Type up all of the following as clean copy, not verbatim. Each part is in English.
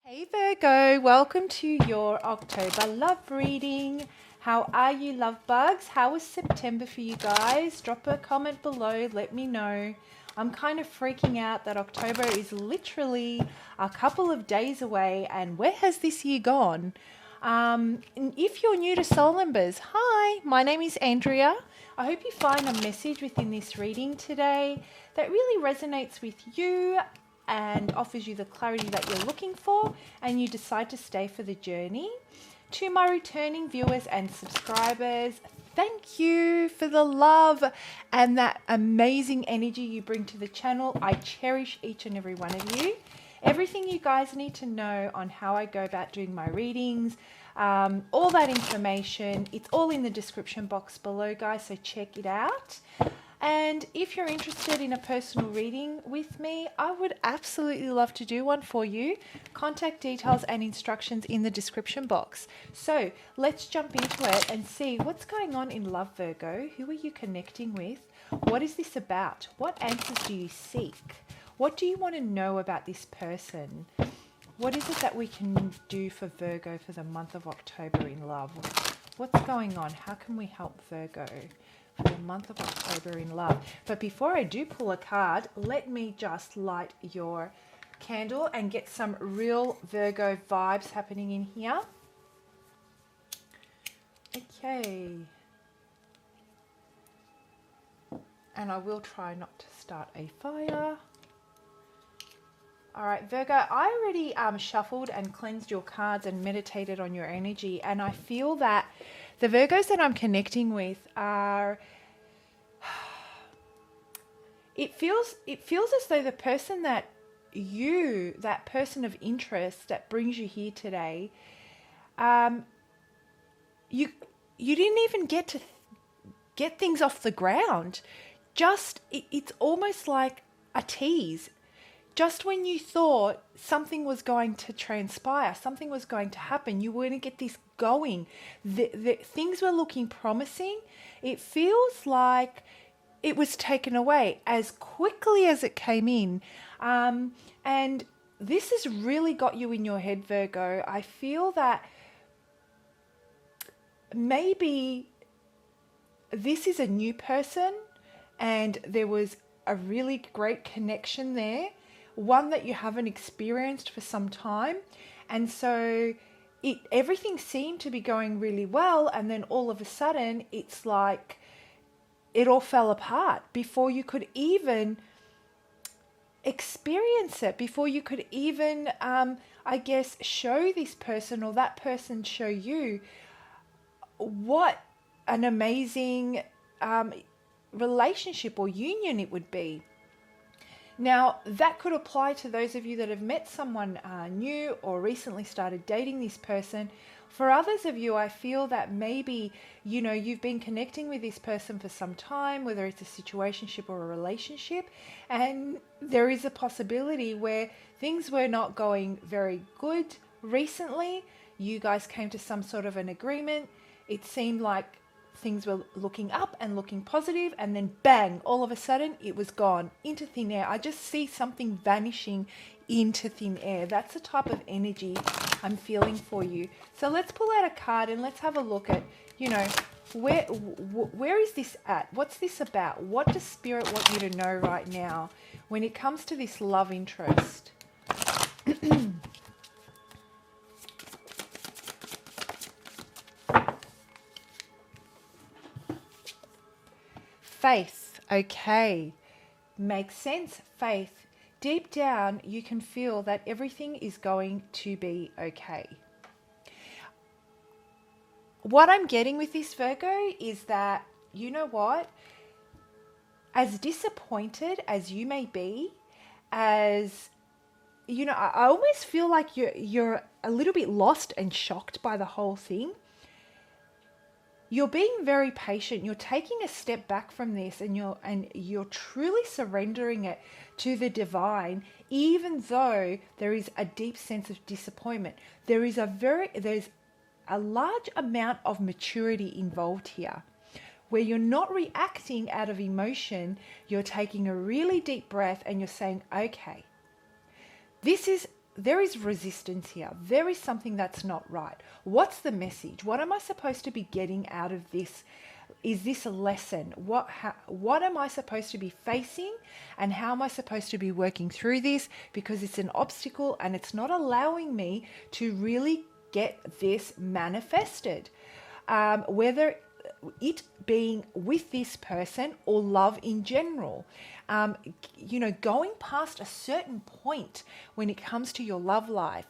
Hey Virgo, welcome to your October love reading. How are you, love bugs? How was September for you guys? Drop a comment below, let me know. I'm kind of freaking out that October is literally a couple of days away, and where has this year gone? And if you're new to Soul Embers, hi, my name is Andrea. I hope you find a message within this reading today that really resonates with you and offers you the clarity that you're looking for, and you decide to stay for the journey. To my returning viewers and subscribers, thank you for the love and that amazing energy you bring to the channel. I cherish each and every one of you. Everything you guys need to know on how I go about doing my readings, all that information, it's all in the description box below, guys, so check it out. And if you're interested in a personal reading with me, I would absolutely love to do one for you. Contact details and instructions in the description box. So let's jump into it and see what's going on in love, Virgo. Who are you connecting with? What is this about? What answers do you seek? What do you want to know about this person? What is it that we can do for Virgo for the month of October in love? What's going on? How can we help Virgo for the month of October in love? But before I do pull a card, let me just light your candle and get some real Virgo vibes happening in here. Okay. And I will try not to start a fire. All right, Virgo, I already shuffled and cleansed your cards and meditated on your energy, and I feel that the Virgos that I'm connecting with are, it feels as though the person that that person of interest that brings you here today, you didn't even get to get things off the ground. Just, it's almost like a tease. Just when you thought something was going to transpire, something was going to happen, you were going to get this going, the things were looking promising, it feels like it was taken away as quickly as it came in. And this has really got you in your head, Virgo. I feel that maybe this is a new person and there was a really great connection there, one that you haven't experienced for some time, and so everything seemed to be going really well, and then all of a sudden it's like it all fell apart before you could even experience it, before you could even I guess show this person or that person show you what an amazing relationship or union it would be. Now, that could apply to those of you that have met someone new or recently started dating this person. For others of you, I feel that maybe, you've been connecting with this person for some time, whether it's a situationship or a relationship, and there is a possibility where things were not going very good recently. You guys came to some sort of an agreement. It seemed like things were looking up and looking positive, and then bang, all of a sudden it was gone into thin air. I just see something vanishing into thin air. That's the type of energy I'm feeling for you. So let's pull out a card and let's have a look at, where is this at? What's this about? What does Spirit want you to know right now when it comes to this love interest? Faith, okay, makes sense. Faith, deep down you can feel that everything is going to be okay. What I'm getting with this, Virgo, is that, you know what, as disappointed as you may be, as I almost feel like you're a little bit lost and shocked by the whole thing. You're being very patient. You're taking a step back from this, and you're truly surrendering it to the divine, even though there is a deep sense of disappointment. There's a large amount of maturity involved here, where you're not reacting out of emotion. You're taking a really deep breath and you're saying, okay, this is there is resistance here. There is something that's not right. What's the message? What am I supposed to be getting out of this? Is this a lesson? What am I supposed to be facing, and how am I supposed to be working through this? Because it's an obstacle and it's not allowing me to really get this manifested. Whether it being with this person or love in general. Going past a certain point when it comes to your love life,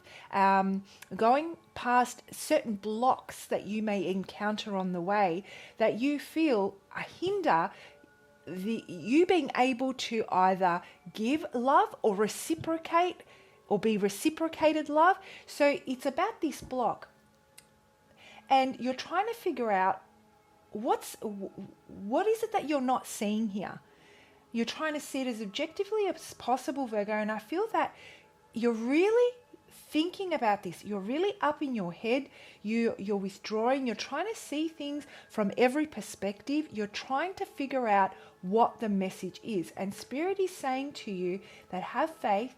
going past certain blocks that you may encounter on the way that you feel hinder you being able to either give love or reciprocate or be reciprocated love. So it's about this block, and you're trying to figure out what is it that you're not seeing here. You're trying to see it as objectively as possible, Virgo, and I feel that you're really thinking about this. You're really up in your head. You're withdrawing. You're trying to see things from every perspective. You're trying to figure out what the message is. And Spirit is saying to you that have faith.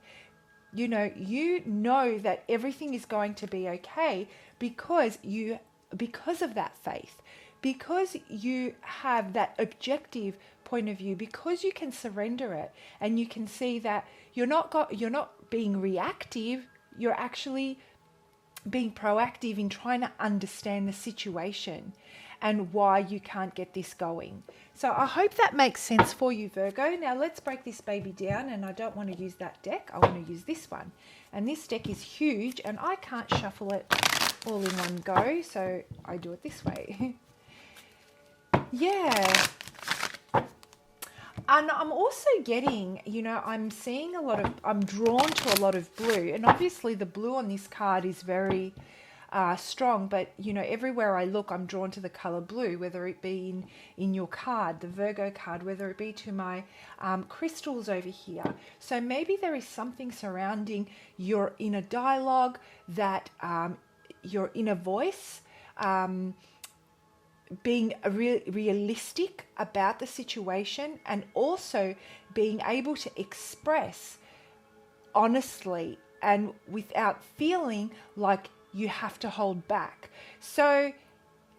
You know that everything is going to be okay because of that faith. Because you have that objective point of view, because you can surrender it, and you can see that you're not being reactive, you're actually being proactive in trying to understand the situation and why you can't get this going. So I hope that makes sense for you, Virgo. Now let's break this baby down, and I don't want to use that deck. I want to use this one. And this deck is huge, and I can't shuffle it all in one go, so I do it this way. Yeah. And I'm also getting, I'm seeing I'm drawn to a lot of blue. And obviously the blue on this card is very strong. But, everywhere I look, I'm drawn to the color blue, whether it be in your card, the Virgo card, whether it be to my crystals over here. So maybe there is something surrounding your inner dialogue, that your inner voice, being realistic about the situation, and also being able to express honestly and without feeling like you have to hold back. So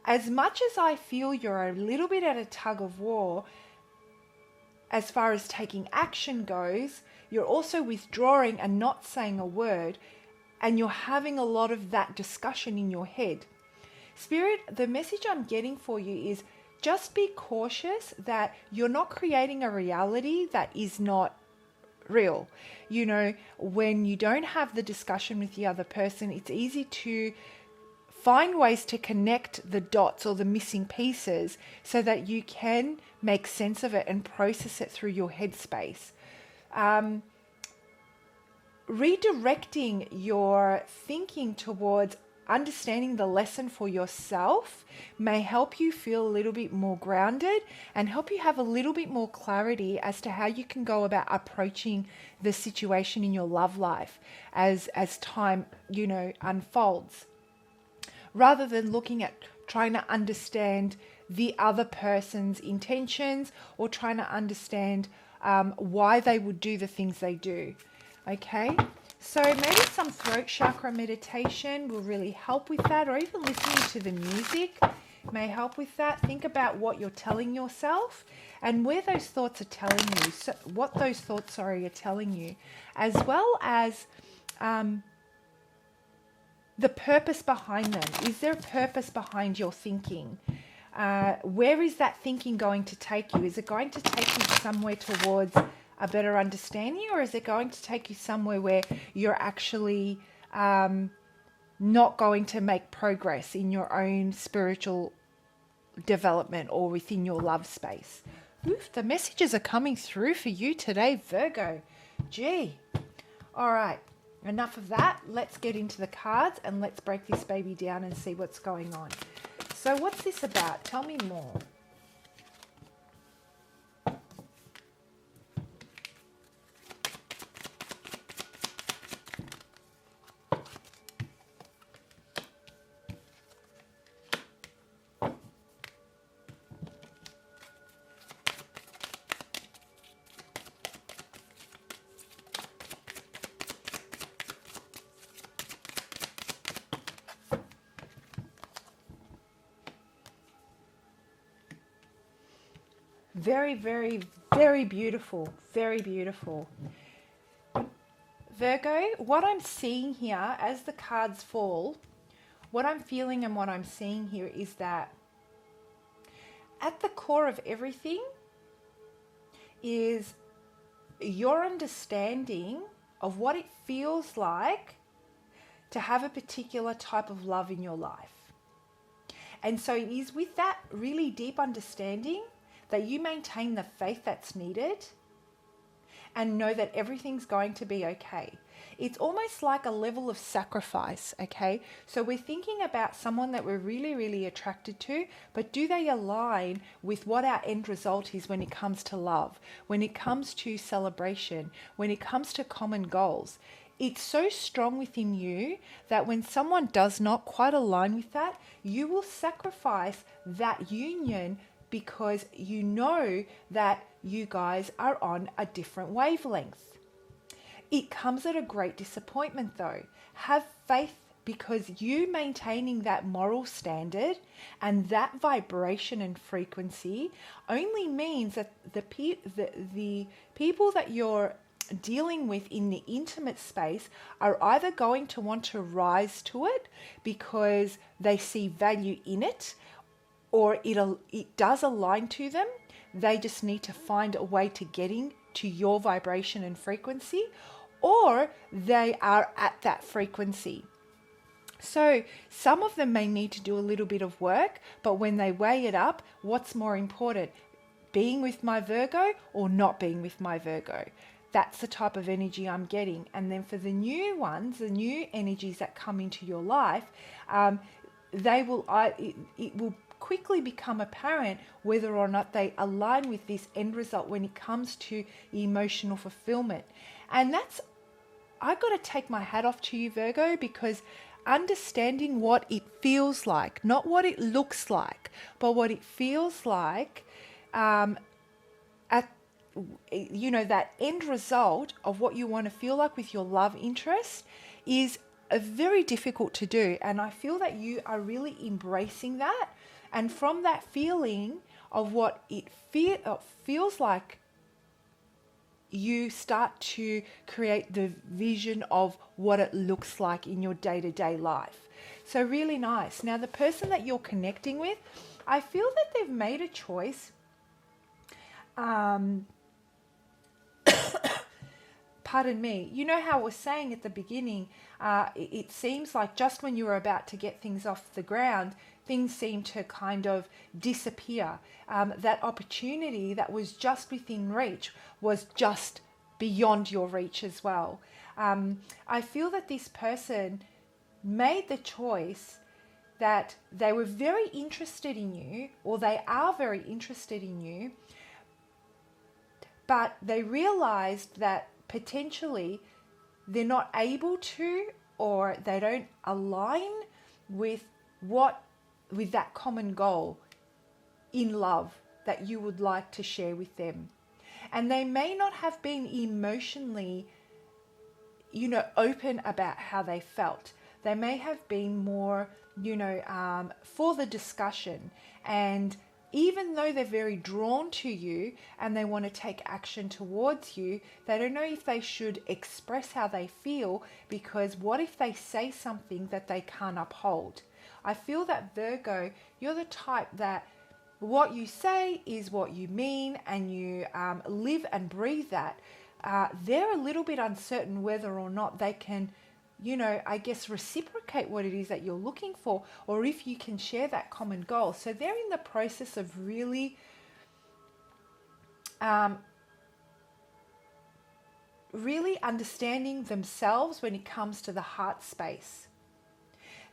as much as I feel you're a little bit at a tug of war as far as taking action goes, you're also withdrawing and not saying a word, and you're having a lot of that discussion in your head. Spirit, the message I'm getting for you is just be cautious that you're not creating a reality that is not real. When you don't have the discussion with the other person, it's easy to find ways to connect the dots or the missing pieces so that you can make sense of it and process it through your headspace. Redirecting your thinking towards understanding the lesson for yourself may help you feel a little bit more grounded and help you have a little bit more clarity as to how you can go about approaching the situation in your love life as time, unfolds. Rather than looking at trying to understand the other person's intentions or trying to understand why they would do the things they do. Okay? So maybe some throat chakra meditation will really help with that, or even listening to the music may help with that. Think about what you're telling yourself and where those thoughts are telling you, so what those thoughts are telling you, as well as the purpose behind them. Is there a purpose behind your thinking? Where is that thinking going to take you? Is it going to take you somewhere towards a better understanding, or is it going to take you somewhere where you're actually not going to make progress in your own spiritual development or within your love space? Oof, the messages are coming through for you today, Virgo. Gee. All right, enough of that. Let's get into the cards and let's break this baby down and see what's going on. So what's this about? Tell me more. Very, very, very beautiful. Very beautiful. Virgo, what I'm seeing here as the cards fall, what I'm feeling and what I'm seeing here is that at the core of everything is your understanding of what it feels like to have a particular type of love in your life. And so it is with that really deep understanding that you maintain the faith that's needed and know that everything's going to be okay. It's almost like a level of sacrifice, okay? So we're thinking about someone that we're really, really attracted to, but do they align with what our end result is when it comes to love, when it comes to celebration, when it comes to common goals? It's so strong within you that when someone does not quite align with that, you will sacrifice that union because you know that you guys are on a different wavelength. It comes at a great disappointment though. Have faith, because you maintaining that moral standard and that vibration and frequency only means that the people that you're dealing with in the intimate space are either going to want to rise to it because they see value in it, or it does align to them. They just need to find a way to getting to your vibration and frequency, or they are at that frequency. So some of them may need to do a little bit of work, but when they weigh it up, what's more important? Being with my Virgo or not being with my Virgo? That's the type of energy I'm getting. And then for the new ones, the new energies that come into your life, it will quickly become apparent whether or not they align with this end result when it comes to emotional fulfillment. And I got to take my hat off to you, Virgo, because understanding what it feels like, not what it looks like, but what it feels like that end result of what you want to feel like with your love interest is very difficult to do. And I feel that you are really embracing that. And from that feeling of what it feels like, you start to create the vision of what it looks like in your day-to-day life. So really nice. Now, the person that you're connecting with, I feel that they've made a choice. Pardon me. You know how I was saying at the beginning, it seems like just when you were about to get things off the ground, things seem to kind of disappear. That opportunity that was just within reach was just beyond your reach as well. I feel that this person made the choice that they were very interested in you, or they are very interested in you, but they realized that potentially they're not able to, or they don't align with that common goal in love that you would like to share with them. And they may not have been emotionally, open about how they felt. They may have been more, for the discussion. And even though they're very drawn to you and they want to take action towards you, they don't know if they should express how they feel, because what if they say something that they can't uphold? I feel that, Virgo, you're the type that what you say is what you mean, and you live and breathe that. They're a little bit uncertain whether or not they can, reciprocate what it is that you're looking for, or if you can share that common goal. So they're in the process of really understanding themselves when it comes to the heart space.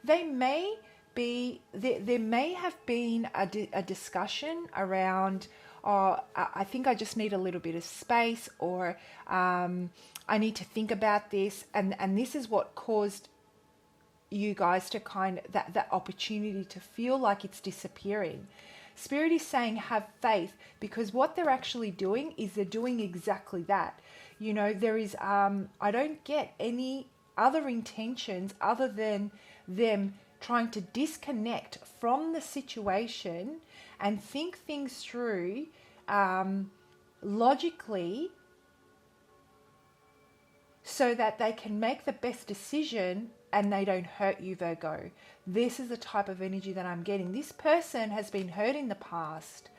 There may have been a discussion around, I think I just need a little bit of space, or I need to think about this, and this is what caused you guys to that opportunity to feel like it's disappearing. Spirit is saying have faith, because what they're actually doing is they're doing exactly that. There is I don't get any other intentions other than them trying to disconnect from the situation and think things through logically, so that they can make the best decision and they don't hurt you, Virgo. This is the type of energy that I'm getting. This person has been hurt in the past.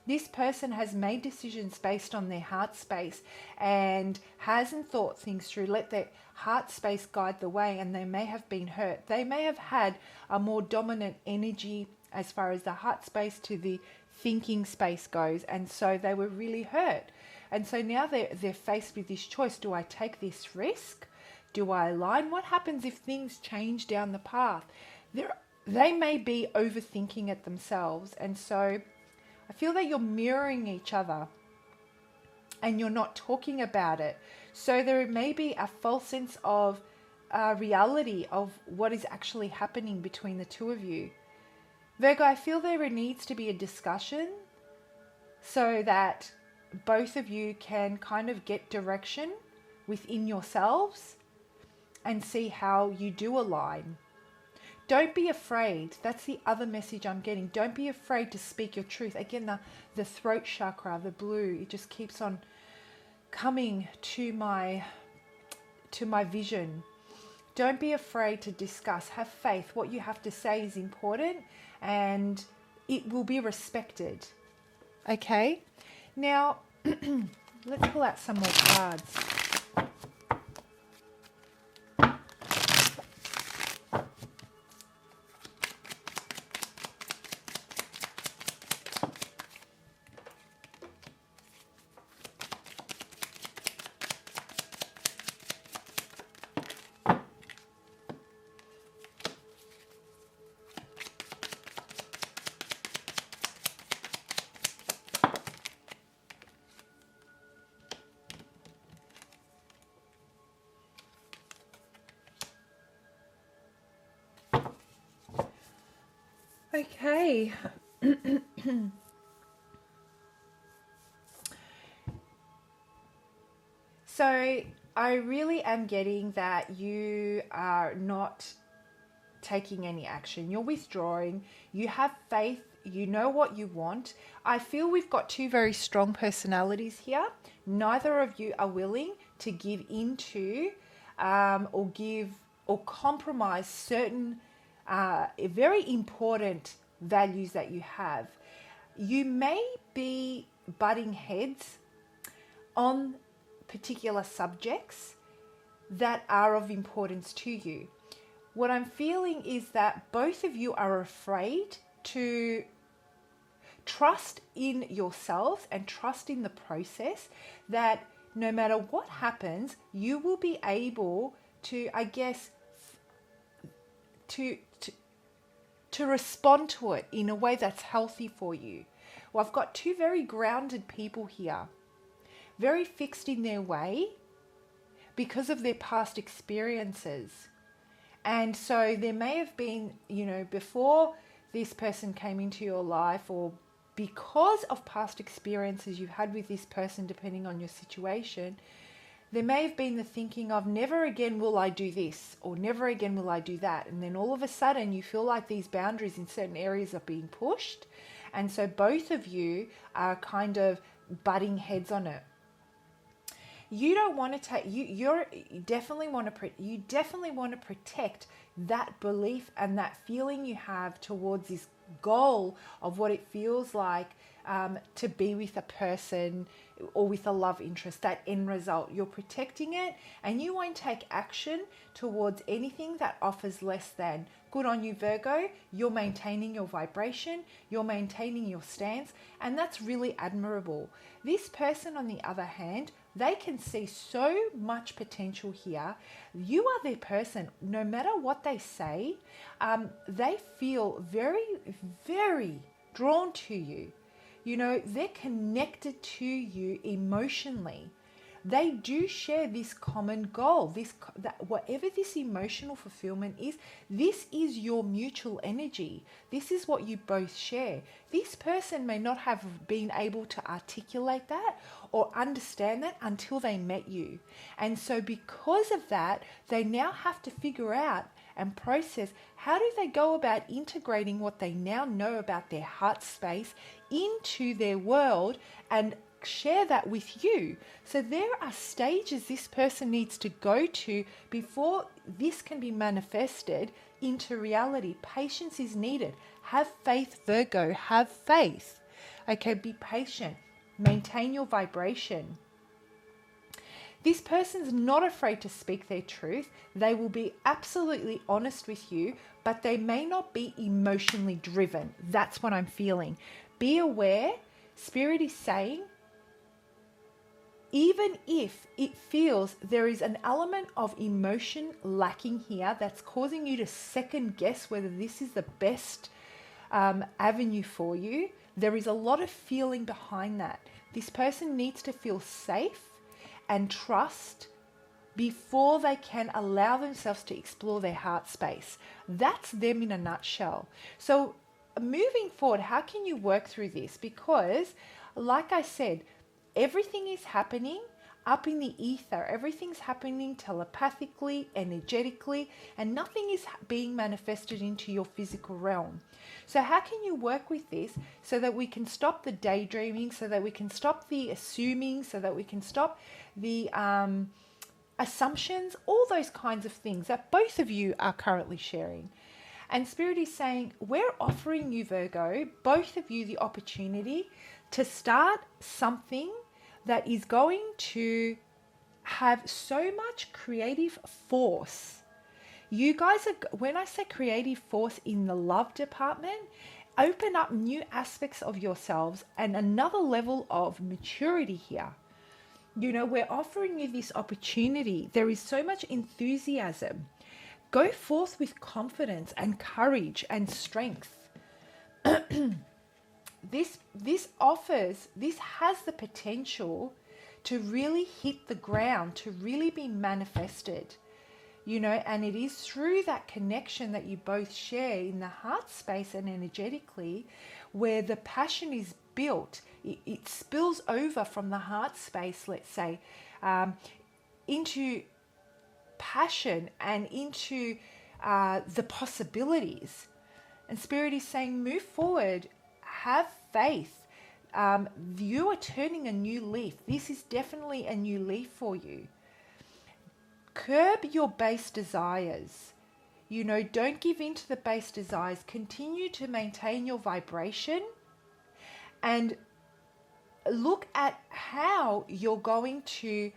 This person has made decisions based on their heart space and hasn't thought things through. Let their heart space guide the way, and they may have been hurt. They may have had a more dominant energy as far as the heart space to the thinking space goes, and so they were really hurt. And so now they're faced with this choice. Do I take this risk? Do I align? What happens if things change down the path? They may be overthinking it themselves, and so I feel that you're mirroring each other and you're not talking about it. So there may be a false sense of reality of what is actually happening between the two of you. Virgo, I feel there needs to be a discussion so that both of you can kind of get direction within yourselves and see how you do align. Don't be afraid. That's the other message I'm getting. Don't be afraid to speak your truth. Again, the throat chakra, the blue, it just keeps on coming to my vision. Don't be afraid to discuss. Have faith. What you have to say is important and it will be respected. Okay? Now, let's pull out some more cards. Okay. So I really am getting that you are not taking any action. You're withdrawing. You have faith. You know what you want. I feel we've got two very strong personalities here. Neither of you are willing to give into or compromise certain very important values that you have. You may be butting heads on particular subjects that are of importance to you. What I'm feeling is that both of you are afraid to trust in yourselves and trust in the process, that no matter what happens, you will be able to, I guess, to respond to it in a way that's healthy for you. Well, I've got two very grounded people here, very fixed in their way because of their past experiences. And so there may have been, before this person came into your life, or because of past experiences you've had with this person, depending on your situation, there may have been the thinking of never again will I do this, or never again will I do that. And then all of a sudden you feel like these boundaries in certain areas are being pushed. And so both of you are kind of butting heads on it. You don't want to take, you definitely want to protect that belief and that feeling you have towards this goal of what it feels like to be with a person or with a love interest, that end result. You're protecting it, and you won't take action towards anything that offers less than. Good on you, Virgo. You're maintaining your vibration, you're maintaining your stance, and that's really admirable. This person, on the other hand, they can see so much potential here. You are their person. No matter what they say, they feel very, very drawn to you. They're connected to you emotionally. They do share this common goal, whatever this emotional fulfillment is, this is your mutual energy. This is what you both share. This person may not have been able to articulate that or understand that until they met you. And so because of that, they now have to figure out and process, how do they go about integrating what they now know about their heart space into their world and share that with you? So there are stages this person needs to go to before this can be manifested into reality. Patience is needed. Have faith, Virgo. Have faith. Okay, be patient. Maintain your vibration. This person's not afraid to speak their truth. They will be absolutely honest with you, but they may not be emotionally driven. That's what I'm feeling. Be aware. Spirit is saying, even if it feels there is an element of emotion lacking here that's causing you to second guess whether this is the best avenue for you, there is a lot of feeling behind that. This person needs to feel safe and trust before they can allow themselves to explore their heart space. That's them in a nutshell. So moving forward, how can you work through this? Because like I said, everything is happening up in the ether. Everything's happening telepathically, energetically, and nothing is being manifested into your physical realm. So how can you work with this so that we can stop the daydreaming, so that we can stop the assuming, so that we can stop the assumptions, all those kinds of things that both of you are currently sharing? And Spirit is saying, we're offering you, Virgo, both of you, the opportunity to start something that is going to have so much creative force. You guys are, when I say creative force in the love department, open up new aspects of yourselves and another level of maturity here. You know, we're offering you this opportunity. There is so much enthusiasm. Go forth with confidence and courage and strength. This has the potential to really hit the ground, to really be manifested, you know, and it is through that connection that you both share in the heart space and energetically where the passion is built. It spills over from the heart space, let's say, into passion and into the possibilities. And Spirit is saying, move forward. Have faith. You are turning a new leaf. This is definitely a new leaf for you. Curb your base desires. You know, don't give in to the base desires. Continue to maintain your vibration and look at how you're going to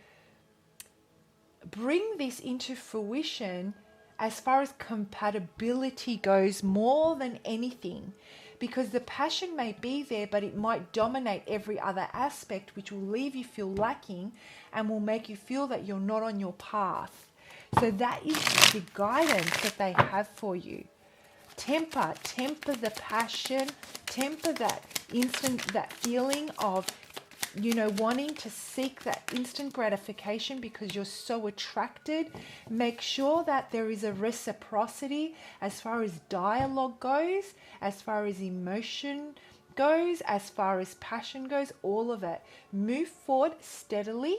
bring this into fruition as far as compatibility goes more than anything. Because the passion may be there, but it might dominate every other aspect, which will leave you feel lacking and will make you feel that you're not on your path. So that is the guidance that they have for you. Temper the passion, temper that feeling of, you know, wanting to seek that instant gratification because you're so attracted. Make sure that there is a reciprocity as far as dialogue goes, as far as emotion goes, as far as passion goes, all of it. Move forward steadily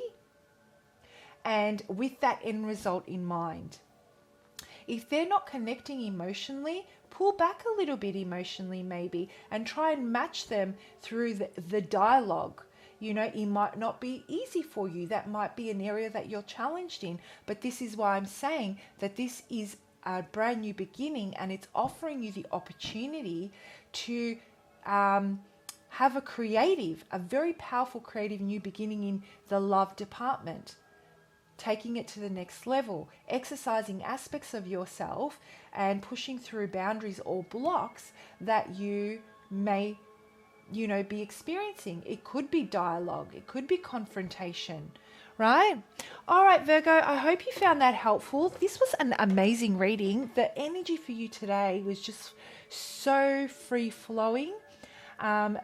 and with that end result in mind. If they're not connecting emotionally, pull back a little bit emotionally maybe and try and match them through the dialogue. You know, it might not be easy for you. That might be an area that you're challenged in. But this is why I'm saying that this is a brand new beginning and it's offering you the opportunity to have a very powerful creative new beginning in the love department. Taking it to the next level, exercising aspects of yourself and pushing through boundaries or blocks that you may, you know, be experiencing. It could be dialogue, it could be confrontation, right? All right, Virgo, I hope you found that helpful. This was an amazing reading. The energy for you today was just so free flowing,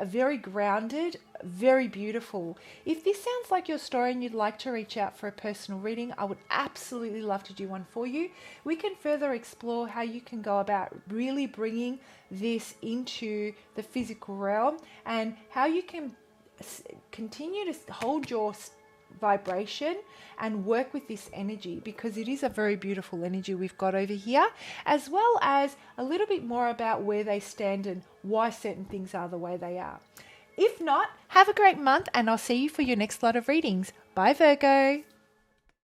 very grounded, very beautiful. If this sounds like your story and you'd like to reach out for a personal reading, I would absolutely love to do one for you. We can further explore how you can go about really bringing this into the physical realm and how you can continue to hold your vibration and work with this energy, because it is a very beautiful energy we've got over here, as well as a little bit more about where they stand and why certain things are the way they are. If not, have a great month, and I'll see you for your next lot of readings. Bye, Virgo.